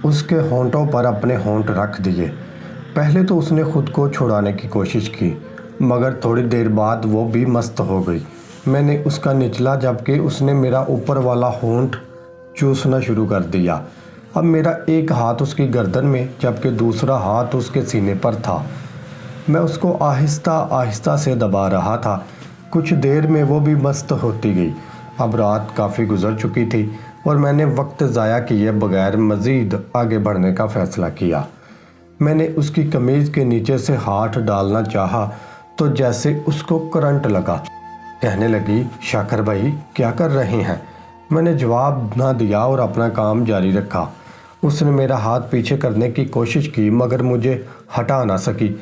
اس کے ہونٹوں پر اپنے ہونٹ رکھ دیے۔ پہلے تو اس نے خود کو چھڑانے کی کوشش کی، مگر تھوڑی دیر بعد وہ بھی مست ہو گئی۔ میں نے اس کا نچلا جبکہ اس نے میرا اوپر والا ہونٹ چوسنا شروع کر دیا۔ اب میرا ایک ہاتھ اس کی گردن میں جبکہ دوسرا ہاتھ اس کے سینے پر تھا۔ میں اس کو آہستہ آہستہ سے دبا رہا تھا۔ کچھ دیر میں وہ بھی مست ہوتی گئی۔ اب رات کافی گزر چکی تھی اور میں نے وقت ضائع کیے بغیر مزید آگے بڑھنے کا فیصلہ کیا۔ میں نے اس کی قمیض کے نیچے سے ہاتھ ڈالنا چاہا تو جیسے اس کو کرنٹ لگا۔ کہنے لگی، شاکر بھائی کیا کر رہے ہیں؟ میں نے جواب نہ دیا اور اپنا کام جاری رکھا۔ اس نے میرا ہاتھ پیچھے کرنے کی کوشش کی مگر مجھے ہٹا نہ سکی۔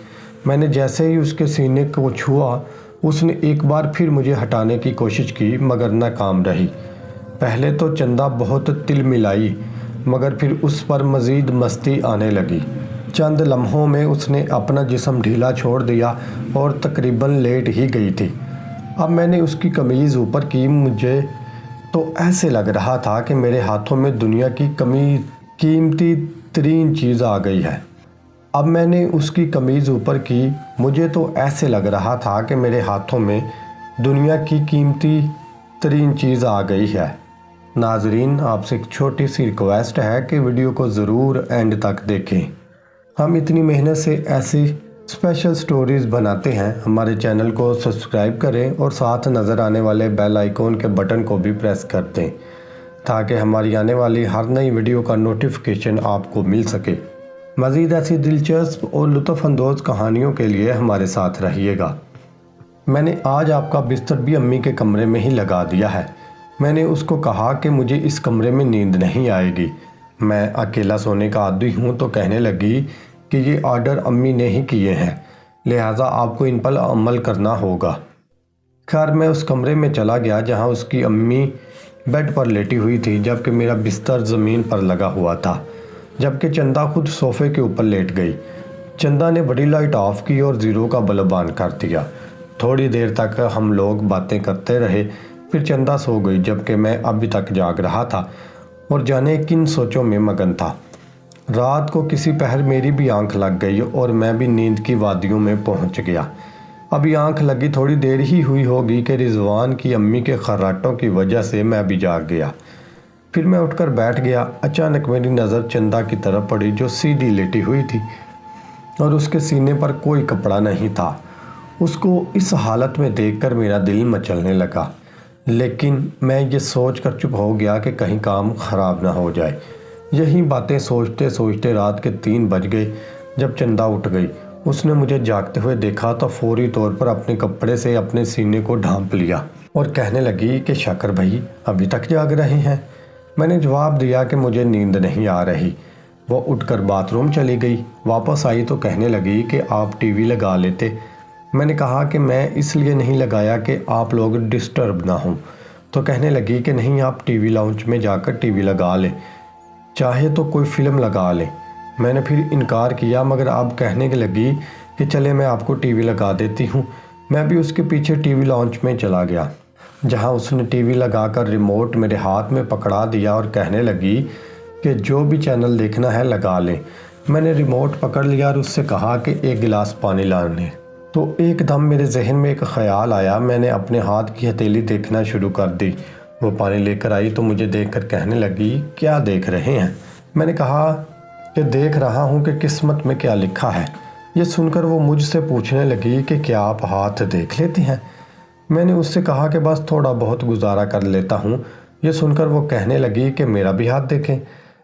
میں نے جیسے ہی اس کے سینے کو چھوا، اس نے ایک بار پھر مجھے ہٹانے کی کوشش کی مگر ناکام رہی۔ پہلے تو چندہ بہت تل ملائی مگر پھر اس پر مزید مستی آنے لگی۔ چند لمحوں میں اس نے اپنا جسم ڈھیلا چھوڑ دیا اور تقریباً لیٹ ہی گئی تھی۔ اب میں نے اس کی قمیض اوپر کی، مجھے تو ایسے لگ رہا تھا کہ میرے ہاتھوں میں دنیا کی قیمتی ترین چیز آ گئی ہے۔ اب میں نے اس کی قمیض اوپر کی، مجھے تو ایسے لگ رہا تھا کہ میرے ہاتھوں میں دنیا کی قیمتی ترین چیز آ گئی ہے۔ ناظرین، آپ سے ایک چھوٹی سی ریکویسٹ ہے کہ ویڈیو کو ضرور اینڈ تک دیکھیں۔ ہم اتنی محنت سے ایسی اسپیشل سٹوریز بناتے ہیں۔ ہمارے چینل کو سبسکرائب کریں اور ساتھ نظر آنے والے بیل آئیکن کے بٹن کو بھی پریس کر دیں تاکہ ہماری آنے والی ہر نئی ویڈیو کا نوٹیفیکیشن آپ کو مل سکے۔ مزید ایسی دلچسپ اور لطف اندوز کہانیوں کے لیے ہمارے ساتھ رہیے گا۔ میں نے آج آپ کا بستر بھی امی کے کمرے میں ہی لگا دیا ہے۔ میں نے اس کو کہا کہ مجھے اس کمرے میں نیند نہیں آئے گی، میں اکیلا سونے کا عادی ہوں، تو کہنے لگی کہ یہ آرڈر امی نے ہی کیے ہیں، لہٰذا آپ کو ان پر عمل کرنا ہوگا۔ خیر میں اس کمرے میں چلا گیا جہاں اس کی امی بیڈ پر لیٹی ہوئی تھی جبکہ میرا بستر زمین پر لگا ہوا تھا، جبکہ چندہ خود صوفے کے اوپر لیٹ گئی۔ چندہ نے بڑی لائٹ آف کی اور زیرو کا بلب آن کر دیا۔ تھوڑی دیر تک ہم لوگ باتیں کرتے رہے، پھر چندہ سو گئی جبکہ میں ابھی تک جاگ رہا تھا اور جانے کن سوچوں میں مگن تھا۔ رات کو کسی پہر میری بھی آنکھ لگ گئی اور میں بھی نیند کی وادیوں میں پہنچ گیا۔ ابھی آنکھ لگی تھوڑی دیر ہی ہوئی ہوگی کہ رضوان کی امی کے خراٹوں کی وجہ سے میں بھی جاگ گیا۔ پھر میں اٹھ کر بیٹھ گیا۔ اچانک میری نظر چندہ کی طرف پڑی جو سیدھی لیٹی ہوئی تھی اور اس کے سینے پر کوئی کپڑا نہیں تھا۔ اس کو اس حالت میں دیکھ کر میرا دل مچلنے لگا، لیکن میں یہ سوچ کر چپ ہو گیا کہ کہیں کام خراب نہ ہو جائے۔ یہی باتیں سوچتے سوچتے رات کے 3 بج گئے جب چندہ اٹھ گئی۔ اس نے مجھے جاگتے ہوئے دیکھا تو فوری طور پر اپنے کپڑے سے اپنے سینے کو ڈھانپ لیا اور کہنے لگی کہ شاکر بھائی ابھی تک جاگ رہے ہیں؟ میں نے جواب دیا کہ مجھے نیند نہیں آ رہی۔ وہ اٹھ کر باتھ روم چلی گئی۔ واپس آئی تو کہنے لگی کہ آپ ٹی وی لگا لیتے۔ میں نے کہا کہ میں اس لیے نہیں لگایا کہ آپ لوگ ڈسٹرب نہ ہوں، تو کہنے لگی کہ نہیں، آپ ٹی وی لاؤنج میں جا کر ٹی وی لگا لیں، چاہے تو کوئی فلم لگا لیں۔ میں نے پھر انکار کیا مگر اب کہنے لگی کہ چلے میں آپ کو ٹی وی لگا دیتی ہوں۔ میں بھی اس کے پیچھے ٹی وی لاؤنج میں چلا گیا جہاں اس نے ٹی وی لگا کر ریموٹ میرے ہاتھ میں پکڑا دیا اور کہنے لگی کہ جو بھی چینل دیکھنا ہے لگا لیں۔ میں نے ریموٹ پکڑ لیا اور اس سے کہا کہ ایک گلاس پانی لانے، تو ایک دم میرے ذہن میں ایک خیال آیا۔ میں نے اپنے ہاتھ کی ہتھیلی دیکھنا شروع کر دی۔ وہ پانی لے کر آئی تو مجھے دیکھ کر کہنے لگی، کیا دیکھ رہے ہیں؟ میں نے کہا کہ دیکھ رہا ہوں کہ قسمت میں کیا لکھا ہے۔ یہ سن کر وہ مجھ سے پوچھنے لگی کہ کیا آپ ہاتھ دیکھ لیتی ہیں؟ میں نے اس سے کہا کہ بس تھوڑا بہت گزارا کر لیتا ہوں۔ یہ سن کر وہ کہنے لگی کہ میرا بھی ہاتھ دیکھیں۔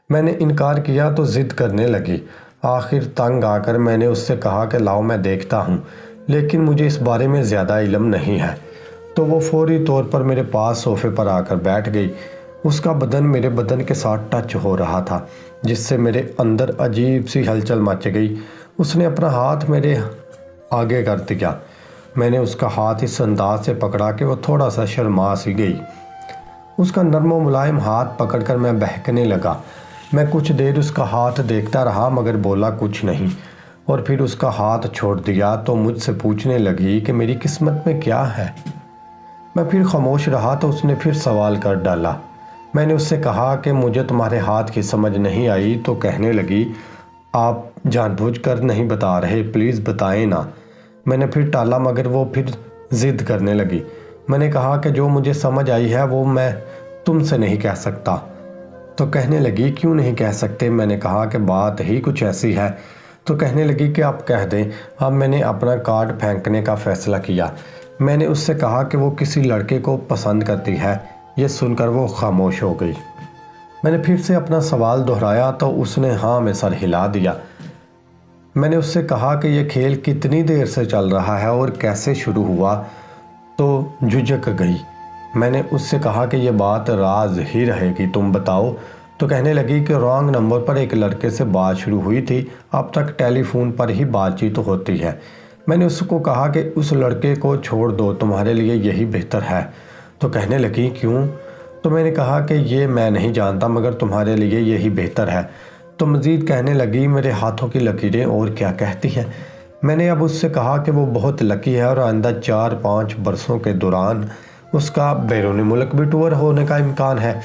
میں نے انکار کیا تو ضد کرنے لگی۔ آخر تنگ آ کر میں نے اس سے کہا کہ لاؤ میں دیکھتا ہوں، لیکن مجھے اس بارے میں زیادہ علم نہیں ہے۔ تو وہ فوری طور پر میرے پاس صوفے پر آ کر بیٹھ گئی۔ اس کا بدن میرے بدن کے ساتھ ٹچ ہو رہا تھا جس سے میرے اندر عجیب سی ہلچل مچ گئی۔ اس نے اپنا ہاتھ میرے آگے کر دیا۔ میں نے اس کا ہاتھ اس انداز سے پکڑا کہ وہ تھوڑا سا شرما سی گئی۔ اس کا نرم و ملائم ہاتھ پکڑ کر میں بہکنے لگا۔ میں کچھ دیر اس کا ہاتھ دیکھتا رہا مگر بولا کچھ نہیں، اور پھر اس کا ہاتھ چھوڑ دیا تو مجھ سے پوچھنے لگی کہ میری قسمت میں کیا ہے۔ میں پھر خاموش رہا تو اس نے پھر سوال کر ڈالا میں نے اس سے کہا کہ مجھے تمہارے ہاتھ کی سمجھ نہیں آئی، تو کہنے لگی آپ جان بوجھ کر نہیں بتا رہے، پلیز بتائیں نا۔ میں نے پھر ٹالا مگر وہ پھر ضد کرنے لگی۔ میں نے کہا کہ جو مجھے سمجھ آئی ہے وہ میں تم سے نہیں کہہ سکتا۔ تو کہنے لگی کیوں نہیں کہہ سکتے؟ میں نے کہا کہ بات ہی کچھ ایسی ہے۔ تو کہنے لگی کہ آپ کہہ دیں۔ اب میں نے اپنا کارڈ پھینکنے کا فیصلہ کیا۔ میں نے اس سے کہا کہ وہ کسی لڑکے کو پسند کرتی ہے۔ یہ سن کر وہ خاموش ہو گئی۔ میں نے پھر سے اپنا سوال دہرایا تو اس نے ہاں میں سر ہلا دیا۔ میں نے اس سے کہا کہ یہ کھیل کتنی دیر سے چل رہا ہے اور کیسے شروع ہوا؟ تو جھجک گئی۔ میں نے اس سے کہا کہ یہ بات راز ہی رہے گی، تم بتاؤ۔ تو کہنے لگی کہ رانگ نمبر پر ایک لڑکے سے بات شروع ہوئی تھی، اب تک ٹیلی فون پر ہی بات چیت ہوتی ہے۔ میں نے اس کو کہا کہ اس لڑکے کو چھوڑ دو، تمہارے لیے یہی بہتر ہے۔ تو کہنے لگی کیوں؟ تو میں نے کہا کہ یہ میں نہیں جانتا مگر تمہارے لیے یہی بہتر ہے۔ تو مزید کہنے لگی میرے ہاتھوں کی لکیریں اور کیا کہتی ہیں۔ میں نے اب اس سے کہا کہ وہ بہت لکی ہے اور آئندہ 4-5 برسوں کے دوران اس کا بیرون ملک بھی ٹور ہونے کا امکان ہے۔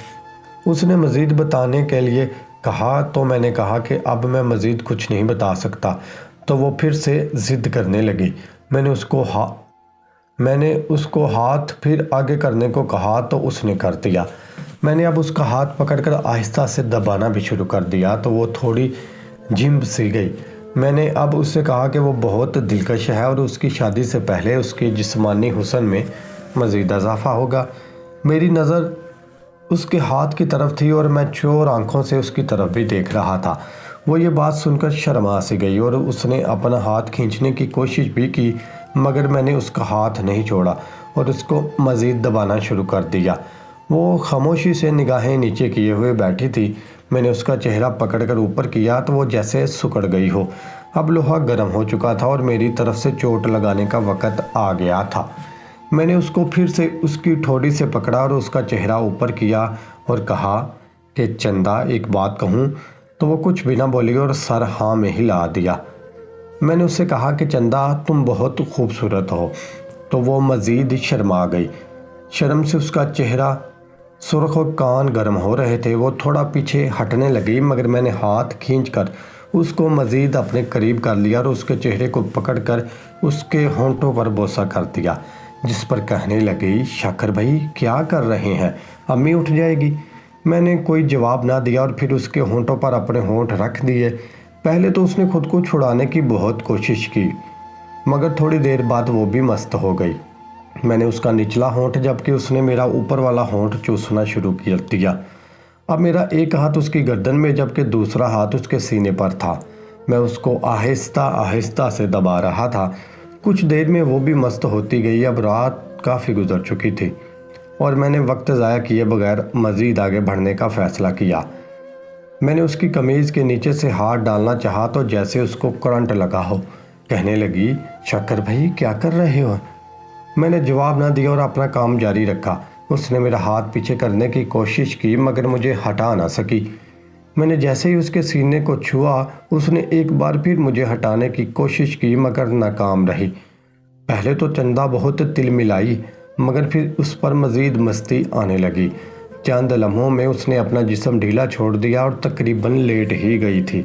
اس نے مزید بتانے کے لیے کہا تو میں نے کہا کہ اب میں مزید کچھ نہیں بتا سکتا۔ تو وہ پھر سے ضد کرنے لگی۔ میں نے اس کو ہاتھ پھر آگے کرنے کو کہا تو اس نے کر دیا۔ میں نے اب اس کا ہاتھ پکڑ کر آہستہ سے دبانا بھی شروع کر دیا تو وہ تھوڑی جھمب سی گئی۔ میں نے اب اس سے کہا کہ وہ بہت دلکش ہے اور اس کی شادی سے پہلے اس کی جسمانی حسن میں مزید اضافہ ہوگا۔ میری نظر اس کے ہاتھ کی طرف تھی اور میں چور آنکھوں سے اس کی طرف بھی دیکھ رہا تھا۔ وہ یہ بات سن کر شرما سی گئی اور اس نے اپنا ہاتھ کھینچنے کی کوشش بھی کی مگر میں نے اس کا ہاتھ نہیں چھوڑا اور اس کو مزید دبانا شروع کر دیا۔ وہ خاموشی سے نگاہیں نیچے کیے ہوئے بیٹھی تھی۔ میں نے اس کا چہرہ پکڑ کر اوپر کیا تو وہ جیسے سکڑ گئی ہو۔ اب لوہا گرم ہو چکا تھا اور میری طرف سے چوٹ لگانے کا وقت آ گیا تھا۔ میں نے اس کو پھر سے اس کی ٹھوڑی سے پکڑا اور اس کا چہرہ اوپر کیا اور کہا کہ چندا ایک بات کہوں؟ تو وہ کچھ بھی نہ بولی اور سر ہاں میں ہلا دیا۔ میں نے اس سے کہا کہ چندا تم بہت خوبصورت ہو۔ تو وہ مزید شرما گئی۔ شرم سے اس کا چہرہ سرخ اور کان گرم ہو رہے تھے۔ وہ تھوڑا پیچھے ہٹنے لگی مگر میں نے ہاتھ کھینچ کر اس کو مزید اپنے قریب کر لیا اور اس کے چہرے کو پکڑ کر اس کے ہونٹوں پر بوسہ کر دیا، جس پر کہنے لگی شاکر بھائی کیا کر رہے ہیں، امی اٹھ جائے گی۔ میں نے کوئی جواب نہ دیا اور پھر اس کے ہونٹوں پر اپنے ہونٹ رکھ دیے۔ پہلے تو اس نے خود کو چھڑانے کی بہت کوشش کی مگر تھوڑی دیر بعد وہ بھی مست ہو گئی۔ میں نے اس کا نچلا ہونٹ جبکہ اس نے میرا اوپر والا ہونٹ چوسنا شروع کر دیا۔ اب میرا ایک ہاتھ اس کی گردن میں جبکہ دوسرا ہاتھ اس کے سینے پر تھا۔ میں اس کو آہستہ آہستہ سے دبا رہا تھا۔ کچھ دیر میں وہ بھی مست ہوتی گئی۔ اب رات کافی گزر چکی تھی اور میں نے وقت ضائع کیے بغیر مزید آگے بڑھنے کا فیصلہ کیا۔ میں نے اس کی قمیض کے نیچے سے ہاتھ ڈالنا چاہا تو جیسے اس کو کرنٹ لگا ہو۔ کہنے لگی شاکر بھائی کیا کر رہے ہو؟ میں نے جواب نہ دیا اور اپنا کام جاری رکھا۔ اس نے میرا ہاتھ پیچھے کرنے کی کوشش کی مگر مجھے ہٹا نہ سکی۔ میں نے جیسے ہی اس کے سینے کو چھوا اس نے ایک بار پھر مجھے ہٹانے کی کوشش کی مگر ناکام رہی۔ پہلے تو چندا بہت تل ملائی مگر پھر اس پر مزید مستی آنے لگی۔ چند لمحوں میں اس نے اپنا جسم ڈھیلا چھوڑ دیا اور تقریباً لیٹ ہی گئی تھی۔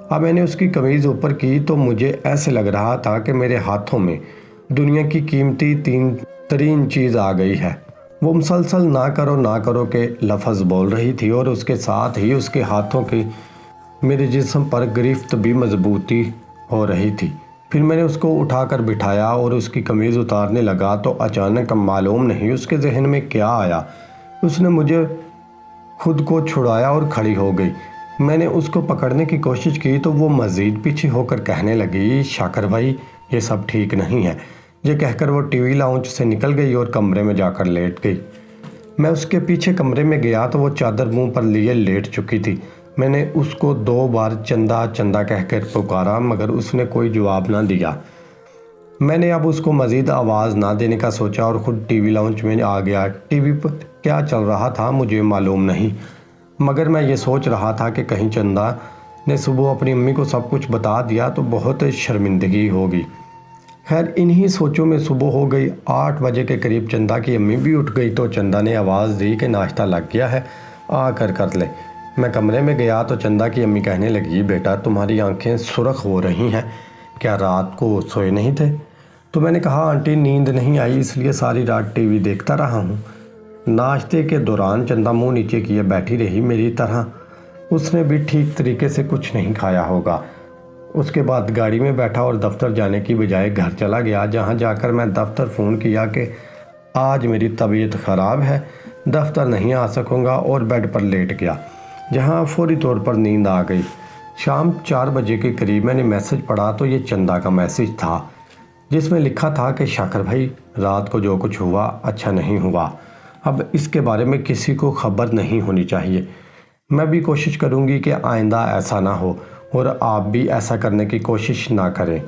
اب میں نے اس کی قمیض اوپر کی تو مجھے ایسے لگ رہا تھا کہ میرے ہاتھوں میں دنیا کی قیمتی ترین چیز آ گئی ہے۔ وہ مسلسل نہ کرو کے لفظ بول رہی تھی اور اس کے ساتھ ہی اس کے ہاتھوں کی میرے جسم پر گرفت بھی مضبوطی ہو رہی تھی۔ پھر میں نے اس کو اٹھا کر بٹھایا اور اس کی قمیض اتارنے لگا تو اچانک معلوم نہیں اس کے ذہن میں کیا آیا، اس نے مجھے خود کو چھڑایا اور کھڑی ہو گئی۔ میں نے اس کو پکڑنے کی کوشش کی تو وہ مزید پیچھے ہو کر کہنے لگی شاکر بھائی یہ سب ٹھیک نہیں ہے۔ یہ کہہ کر وہ ٹی وی لاؤنج سے نکل گئی اور کمرے میں جا کر لیٹ گئی۔ میں اس کے پیچھے کمرے میں گیا تو وہ چادر منہ پر لیے لیٹ چکی تھی۔ میں نے اس کو 2 بار چندا چندا کہہ کر پکارا مگر اس نے کوئی جواب نہ دیا۔ میں نے اب اس کو مزید آواز نہ دینے کا سوچا اور خود ٹی وی لاؤنج میں آ گیا۔ ٹی وی پر کیا چل رہا تھا مجھے معلوم نہیں مگر میں یہ سوچ رہا تھا کہ کہیں چندا نے صبح اپنی امی کو سب کچھ بتا دیا تو بہت شرمندگی ہوگی۔ خیر انہی سوچوں میں صبح ہو گئی۔ 8 بجے کے قریب چندا کی امی بھی اٹھ گئی تو چندا نے آواز دی کہ ناشتہ لگ گیا ہے، آ کر لے۔ میں کمرے میں گیا تو چندہ کی امی کہنے لگی بیٹا تمہاری آنکھیں سرخ ہو رہی ہیں، کیا رات کو سوئے نہیں تھے؟ تو میں نے کہا آنٹی نیند نہیں آئی اس لیے ساری رات ٹی وی دیکھتا رہا ہوں۔ ناشتے کے دوران چندہ منہ نیچے کیے بیٹھی رہی میری طرح، اس نے بھی ٹھیک طریقے سے کچھ نہیں کھایا ہوگا۔ اس کے بعد گاڑی میں بیٹھا اور دفتر جانے کی بجائے گھر چلا گیا، جہاں جا کر میں دفتر فون کیا کہ آج میری طبیعت خراب ہے، دفتر نہیں آ سکوں گا، اور بیڈ پر لیٹ گیا جہاں فوری طور پر نیند آ گئی۔ شام 4 بجے کے قریب میں نے میسج پڑھا تو یہ چندہ کا میسج تھا، جس میں لکھا تھا کہ شاکر بھائی رات کو جو کچھ ہوا اچھا نہیں ہوا، اب اس کے بارے میں کسی کو خبر نہیں ہونی چاہیے۔ میں بھی کوشش کروں گی کہ آئندہ ایسا نہ ہو اور آپ بھی ایسا کرنے کی کوشش نہ کریں۔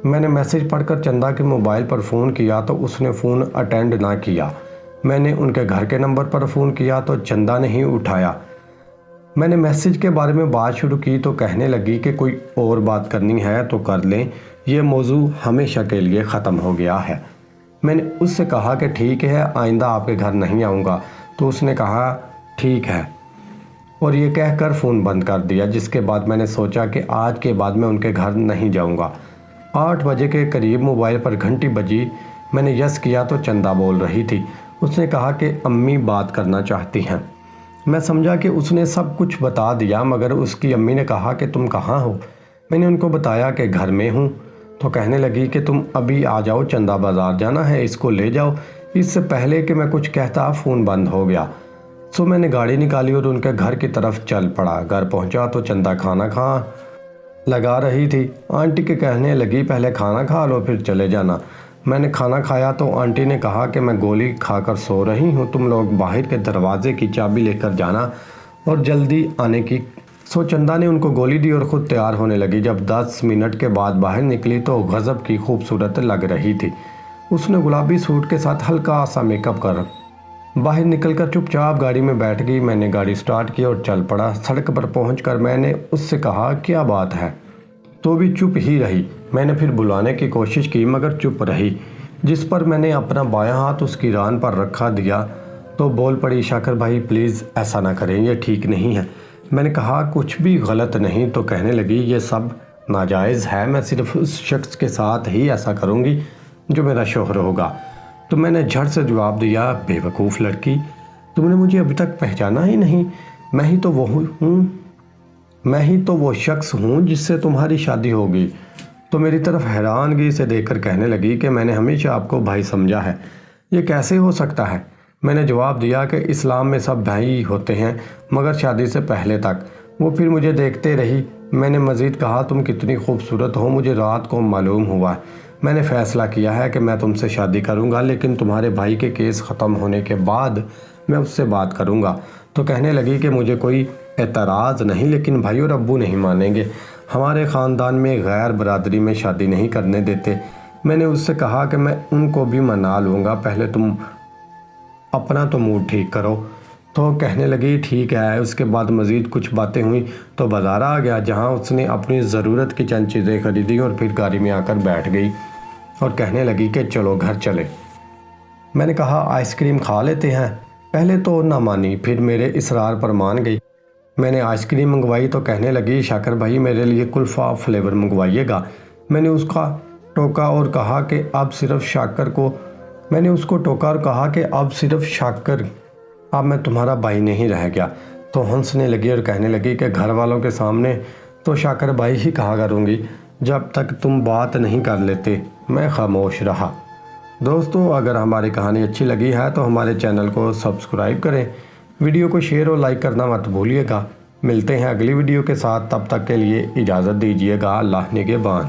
میں نے میسج پڑھ کر چندہ کے موبائل پر فون کیا تو اس نے فون اٹینڈ نہ کیا۔ میں نے ان کے گھر کے نمبر پر فون کیا تو چندہ نہیں اٹھایا۔ میں نے میسج کے بارے میں بات شروع کی تو کہنے لگی کہ کوئی اور بات کرنی ہے تو کر لیں، یہ موضوع ہمیشہ کے لیے ختم ہو گیا ہے۔ میں نے اس سے کہا کہ ٹھیک ہے آئندہ آپ کے گھر نہیں آؤں گا، تو اس نے کہا ٹھیک ہے، اور یہ کہہ کر فون بند کر دیا، جس کے بعد میں نے سوچا کہ آج کے بعد میں ان کے گھر نہیں جاؤں گا۔ 8 بجے کے قریب موبائل پر گھنٹی بجی، میں نے یس کیا تو چندہ بول رہی تھی۔ اس نے کہا کہ امی بات کرنا چاہتی ہیں۔ میں سمجھا کہ اس نے سب کچھ بتا دیا، مگر اس کی امی نے کہا کہ تم کہاں ہو؟ میں نے ان کو بتایا کہ گھر میں ہوں، تو کہنے لگی کہ تم ابھی آ جاؤ، چندہ بازار جانا ہے، اس کو لے جاؤ۔ اس سے پہلے کہ میں کچھ کہتا فون بند ہو گیا۔ سو میں نے گاڑی نکالی اور ان کے گھر کی طرف چل پڑا۔ گھر پہنچا تو چندہ کھانا لگا رہی تھی۔ آنٹی کے کہنے لگی پہلے کھانا کھا لو پھر چلے جانا۔ میں نے کھانا کھایا تو آنٹی نے کہا کہ میں گولی کھا کر سو رہی ہوں، تم لوگ باہر کے دروازے کی چابی لے کر جانا اور جلدی آنے کی۔ سو چندہ نے ان کو گولی دی اور خود تیار ہونے لگی۔ جب 10 منٹ کے بعد باہر نکلی تو غضب کی خوبصورت لگ رہی تھی۔ اس نے گلابی سوٹ کے ساتھ ہلکا سا میک اپ کر باہر نکل کر چپ چاپ گاڑی میں بیٹھ گئی۔ میں نے گاڑی سٹارٹ کی اور چل پڑا۔ سڑک پر پہنچ کر میں نے اس سے کہا کیا بات ہے؟ تو بھی چپ ہی رہی۔ میں نے پھر بلانے کی کوشش کی مگر چپ رہی، جس پر میں نے اپنا بایاں ہاتھ اس کی ران پر رکھا دیا تو بول پڑی شاکر بھائی پلیز ایسا نہ کریں، یہ ٹھیک نہیں ہے۔ میں نے کہا کچھ بھی غلط نہیں، تو کہنے لگی یہ سب ناجائز ہے، میں صرف اس شخص کے ساتھ ہی ایسا کروں گی جو میرا شوہر ہوگا۔ تو میں نے جھٹ سے جواب دیا بے وقوف لڑکی، تم نے مجھے ابھی تک پہچانا ہی نہیں، میں ہی تو وہ شخص ہوں جس سے تمہاری شادی ہوگی۔ تو میری طرف حیرانگی سے دیکھ کر کہنے لگی کہ میں نے ہمیشہ آپ کو بھائی سمجھا ہے، یہ کیسے ہو سکتا ہے؟ میں نے جواب دیا کہ اسلام میں سب بھائی ہوتے ہیں مگر شادی سے پہلے تک۔ وہ پھر مجھے دیکھتے رہی۔ میں نے مزید کہا تم کتنی خوبصورت ہو، مجھے رات کو معلوم ہوا، میں نے فیصلہ کیا ہے کہ میں تم سے شادی کروں گا، لیکن تمہارے بھائی کے کیس ختم ہونے کے بعد میں اس سے بات کروں گا۔ تو کہنے لگی کہ مجھے کوئی اعتراض نہیں، لیکن بھائی اور ابو نہیں مانیں گے، ہمارے خاندان میں غیر برادری میں شادی نہیں کرنے دیتے۔ میں نے اس سے کہا کہ میں ان کو بھی منا لوں گا، پہلے تم اپنا تو موڈ ٹھیک کرو۔ تو کہنے لگی ٹھیک ہے۔ اس کے بعد مزید کچھ باتیں ہوئیں تو بازار آ گیا، جہاں اس نے اپنی ضرورت کی چند چیزیں خریدی اور پھر گاڑی میں آ کر بیٹھ گئی اور کہنے لگی کہ چلو گھر چلے۔ میں نے کہا آئس کریم کھا لیتے ہیں۔ پہلے تو نہ مانی، پھر میرے اصرار پر مان گئی۔ میں نے آئس کریم منگوائی تو کہنے لگی شاکر بھائی میرے لیے کلفہ فلیور منگوائیے گا۔ میں نے اس کو ٹوکا اور کہا کہ اب صرف شاکر، اب میں تمہارا بھائی نہیں رہ گیا۔ تو ہنسنے لگی اور کہنے لگی کہ گھر والوں کے سامنے تو شاکر بھائی ہی کہا کروں گی، جب تک تم بات نہیں کر لیتے۔ میں خاموش رہا۔ دوستو اگر ہماری کہانی اچھی لگی ہے تو ہمارے چینل کو سبسکرائب کریں، ویڈیو کو شیئر اور لائک کرنا مت بھولیے گا۔ ملتے ہیں اگلی ویڈیو کے ساتھ، تب تک کے لیے اجازت دیجیے گا۔ اللہ نگہبان۔